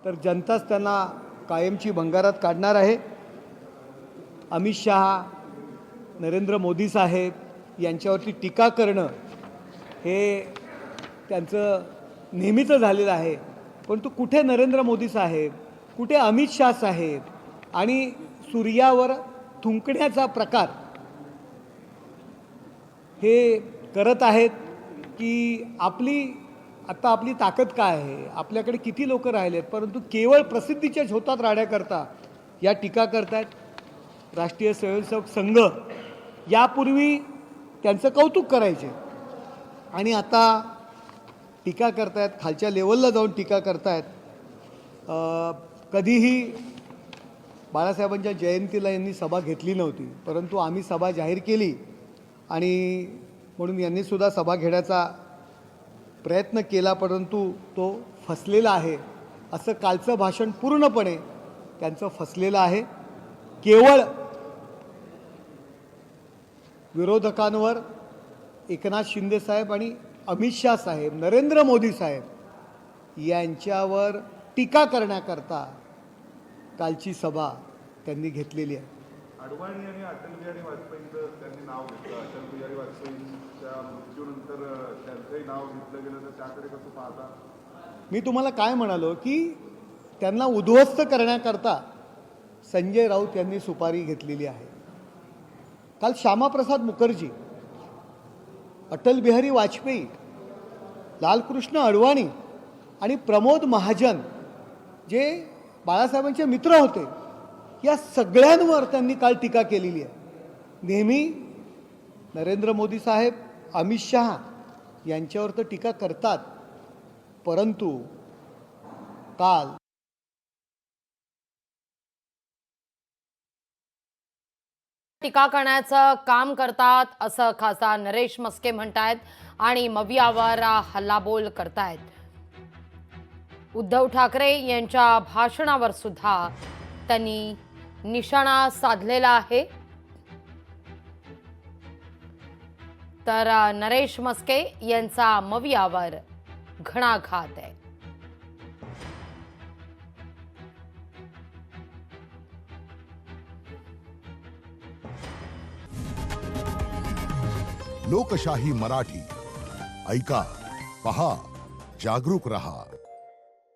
तर जनताच त्यांना कायमची भंगारात काढणार आहे। अमित शहा, नरेंद्र मोदी साहेब यांच्यावरती टीका करणं हे त्यांचं नेहमीचं झालेलं आहे। परंतु कुठे नरेंद्र मोदी साहेब, कुठे अमित शाह साहेब आणि सूर्यावर थुंकण्याचा प्रकार हे करत आहेत की आता आपली ताकद काय आहे, आपल्याकडे किती लोक राहिलेत, परंतु केवळ प्रसिद्धीच्या झोतात राहण्याकरता या टीका करतायत। राष्ट्रीय स्वयंसेवक संघ यापूर्वी त्यांचं कौतुक करायचे आणि आता टीका करतायत, खालच्या लेवलला जाऊन टीका करतायत। कधीही बाळासाहेबांच्या जयंतीला यांनी सभा घेतली नव्हती, परंतु आम्ही सभा जाहीर केली आणि म्हणून यांनी सुद्धा सभा घेण्याचा प्रयत्न केला, परंतु तो फसलेला आहे। असं कालचं भाषण पूर्णपणे त्यांचं फसलेलं आहे। केवळ विरोधकांवर एकनाथ शिंदे साहेब आणि अमित शाह साहेब, नरेंद्र मोदी साहेब यांच्यावर टीका करण्याकरता कालची सभा त्यांनी घेतलेली आहे। अडवाणी आणि अटल बिहारी वाजपेयींचं त्यांनी नाव घेतलं। अटल बिहारी वाजपेयींच्या मृत्यूनंतर त्यांचंही नाव घेतलं गेलं, तर त्याकडे कसं पाहता? मी तुम्हाला काय म्हणालो की त्यांना उद्ध्वस्त करण्याकरता संजय राऊत यांनी सुपारी घेतलेली आहे। काल श्यामाप्रसाद मुखर्जी, अटल बिहारी वाजपेयी, लालकृष्ण अडवाणी आणि प्रमोद महाजन जे बाळासाहेबांचे मित्र होते, या सगळ्यांवर त्यांनी काल टीका केलेली आहे। नेहमी नरेंद्र मोदी साहेब, अमित शहा यांच्यावर तर टीका करतात, परंतु काल टीका करण्याचं काम करतात असं खासदार नरेश मस्के म्हणतायत आणि मवियावर हल्लाबोल करतायत। उद्धव ठाकरे यांच्या भाषणावर सुद्धा त्यांनी निशाणा साधलेला आहे। तर नरेश मस्के यांचा मवियावर घणाघात आहे। लोकशाही मराठी ऐका, पहा, जागरूक रहा।